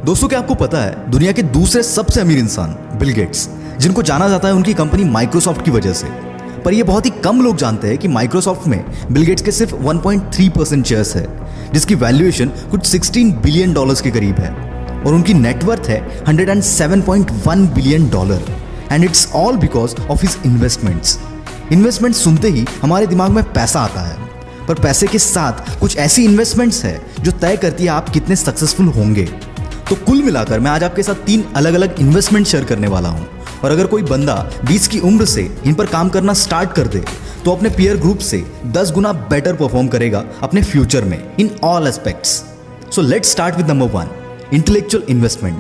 दोस्तों, क्या आपको पता है दुनिया के दूसरे सबसे अमीर इंसान बिल गेट्स, जिनको जाना जाता है उनकी कंपनी माइक्रोसॉफ्ट की वजह से, पर ये बहुत ही कम लोग जानते हैं कि माइक्रोसॉफ्ट में बिल गेट्स के सिर्फ 1.3% शेयर्स है, जिसकी वैल्यूएशन कुछ $16 बिलियन के करीब है और उनकी नेटवर्थ है $107.1 billion and it's all because of his investments. Investment सुनते ही हमारे दिमाग में पैसा आता है, पर पैसे के साथ कुछ ऐसी इन्वेस्टमेंट्स है जो तय करती है आप कितने सक्सेसफुल होंगे। तो कुल मिलाकर मैं आज आपके साथ 3 अलग अलग इन्वेस्टमेंट शेयर करने वाला हूं, और अगर कोई बंदा 20 की उम्र से इन पर काम करना स्टार्ट कर दे तो अपने पीयर ग्रुप से 10 गुना बेटर परफॉर्म करेगा अपने फ्यूचर में in all aspects. So let's start with number 1, intellectual investment.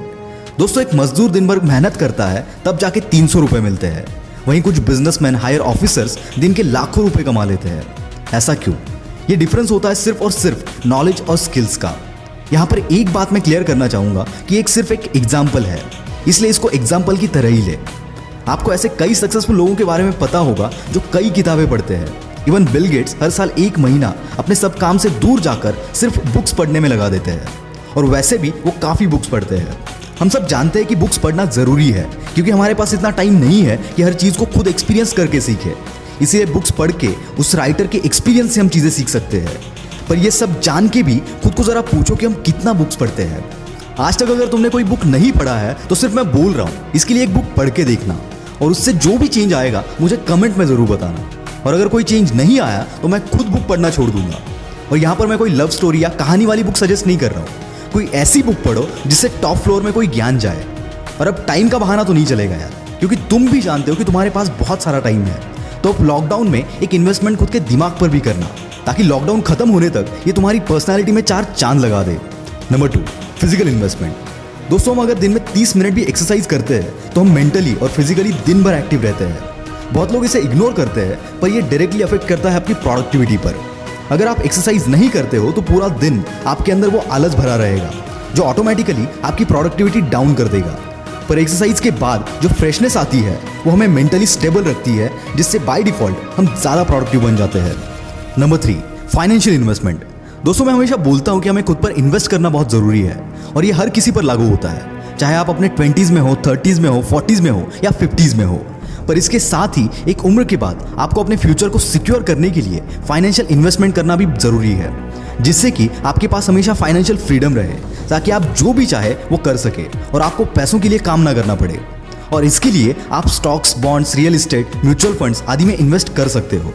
दोस्तों, एक मजदूर दिन भर मेहनत करता है तब जाके 300 रुपए मिलते हैं, वहीं कुछ बिजनेसमैन हायर ऑफिसर्स दिन के लाखों रुपए कमा लेते हैं। ऐसा क्यों? ये डिफरेंस होता है सिर्फ और सिर्फ नॉलेज और स्किल्स का। यहाँ पर एक बात मैं क्लियर करना चाहूंगा कि एक सिर्फ एक एग्जाम्पल है, इसलिए इसको एग्जाम्पल की तरह ही ले। आपको ऐसे कई सक्सेसफुल लोगों के बारे में पता होगा जो कई किताबें पढ़ते हैं। इवन बिल गेट्स हर साल 1 महीना अपने सब काम से दूर जाकर सिर्फ बुक्स पढ़ने में लगा देते हैं, और वैसे भी वो काफ़ी बुक्स पढ़ते हैं। हम सब जानते हैं कि बुक्स पढ़ना ज़रूरी है, क्योंकि हमारे पास इतना टाइम नहीं है कि हर चीज़ को खुद एक्सपीरियंस करके सीखें। इसीलिए बुक्स पढ़ के उस राइटर के एक्सपीरियंस से हम चीज़ें सीख सकते हैं। पर ये सब जान के भी खुद को ज़रा पूछो कि हम कितना बुक्स पढ़ते हैं। आज तक अगर तुमने कोई बुक नहीं पढ़ा है तो सिर्फ मैं बोल रहा हूँ, इसके लिए एक बुक पढ़ के देखना, और उससे जो भी चेंज आएगा मुझे कमेंट में ज़रूर बताना। और अगर कोई चेंज नहीं आया तो मैं खुद बुक पढ़ना छोड़ दूंगा। और यहाँ पर मैं कोई लव स्टोरी या कहानी वाली बुक सजेस्ट नहीं कर रहा हूँ। कोई ऐसी बुक पढ़ो जिससे टॉप फ्लोर में कोई ज्ञान जाए। और अब टाइम का बहाना तो नहीं चलेगा यार, क्योंकि तुम भी जानते हो कि तुम्हारे पास बहुत सारा टाइम है। तो अब लॉकडाउन में एक इन्वेस्टमेंट खुद के दिमाग पर भी करना, ताकि लॉकडाउन खत्म होने तक ये तुम्हारी पर्सनालिटी में 4 चांद लगा दे। Number 2, physical investment. दोस्तों, हम अगर दिन में 30 मिनट भी एक्सरसाइज करते हैं तो हम मेंटली और फिजिकली दिन भर एक्टिव रहते हैं। बहुत लोग इसे इग्नोर करते हैं, पर ये डायरेक्टली अफेक्ट करता है आपकी प्रोडक्टिविटी पर। अगर आप एक्सरसाइज नहीं करते हो तो पूरा दिन आपके अंदर वो आलस भरा रहेगा, जो ऑटोमेटिकली आपकी प्रोडक्टिविटी डाउन कर देगा। पर एक्सरसाइज के बाद जो फ्रेशनेस आती है वो हमें मेंटली स्टेबल रखती है, जिससे बाय डिफॉल्ट हम ज़्यादा प्रोडक्टिव बन जाते हैं। Number 3, financial investment. दोस्तों, मैं हमेशा बोलता हूँ कि हमें खुद पर इन्वेस्ट करना बहुत ज़रूरी है, और ये हर किसी पर लागू होता है, चाहे आप अपने 20s में हो, 30s में हो, 40s में हो या 50s में हो। पर इसके साथ ही एक उम्र के बाद आपको अपने फ्यूचर को सिक्योर करने के लिए फाइनेंशियल इन्वेस्टमेंट करना भी ज़रूरी है, जिससे कि आपके पास हमेशा फाइनेंशियल फ्रीडम रहे, ताकि आप जो भी चाहे वो कर सके और आपको पैसों के लिए काम ना करना पड़े। और इसके लिए आप stocks, bonds, real estate, mutual funds आदि में इन्वेस्ट कर सकते हो।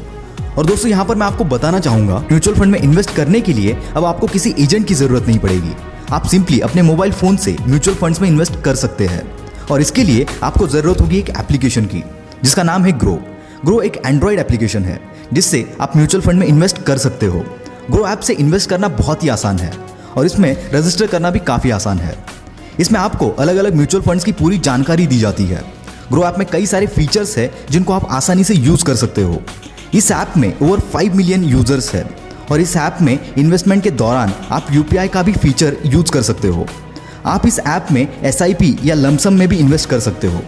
और दोस्तों, यहाँ पर मैं आपको बताना चाहूँगा, म्यूचुअल फंड में इन्वेस्ट करने के लिए अब आपको किसी एजेंट की ज़रूरत नहीं पड़ेगी। आप सिंपली अपने मोबाइल फ़ोन से म्यूचुअल फंड्स में इन्वेस्ट कर सकते हैं। और इसके लिए आपको ज़रूरत होगी एक एप्लीकेशन की, जिसका नाम है ग्रो। ग्रो एक एंड्रॉयड एप्लीकेशन है, जिससे आप म्यूचुअल फंड में इन्वेस्ट कर सकते हो। ग्रो ऐप से इन्वेस्ट करना बहुत ही आसान है, और इसमें रजिस्टर करना भी काफ़ी आसान है। इसमें आपको अलग अलग म्यूचुअल फंड्स की पूरी जानकारी दी जाती है। ग्रो ऐप में कई सारे फीचर्स हैं जिनको आप आसानी से यूज़ कर सकते हो। इस ऐप में ओवर 5 मिलियन यूजर्स हैं, और इस ऐप में इन्वेस्टमेंट के दौरान आप UPI का भी फीचर यूज कर सकते हो। आप इस ऐप में SIP या लमसम में भी इन्वेस्ट कर सकते हो।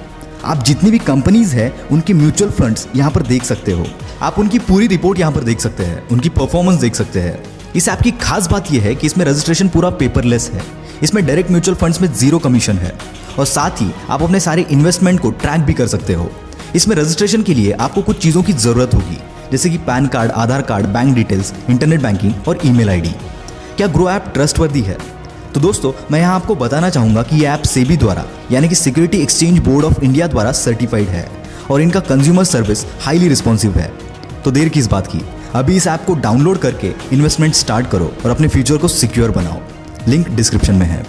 आप जितनी भी कंपनीज हैं उनके म्यूचुअल फंड्स यहाँ पर देख सकते हो। आप उनकी पूरी रिपोर्ट यहाँ पर देख सकते हैं, उनकी परफॉर्मेंस देख सकते हैं। इस ऐप की खास बात यह है कि इसमें रजिस्ट्रेशन पूरा पेपरलेस है। इसमें डायरेक्ट म्यूचुअल फंड्स में 0 कमीशन है, और साथ ही आप अपने सारे इन्वेस्टमेंट को ट्रैक भी कर सकते हो। इसमें रजिस्ट्रेशन के लिए आपको कुछ चीज़ों की ज़रूरत होगी, जैसे कि PAN card, Aadhaar card, bank details, internet banking और ईमेल ID। क्या ग्रो ऐप ट्रस्टवर्दी है? तो दोस्तों, मैं यहाँ आपको बताना चाहूँगा कि ये ऐप सेबी द्वारा, यानी कि security exchange board of India द्वारा सर्टिफाइड है, और इनका कंज्यूमर सर्विस हाईली रिस्पॉन्सिव है। तो देर किस बात की, अभी इस ऐप को डाउनलोड करके इन्वेस्टमेंट स्टार्ट करो और अपने फ्यूचर को सिक्योर बनाओ। लिंक डिस्क्रिप्शन में है।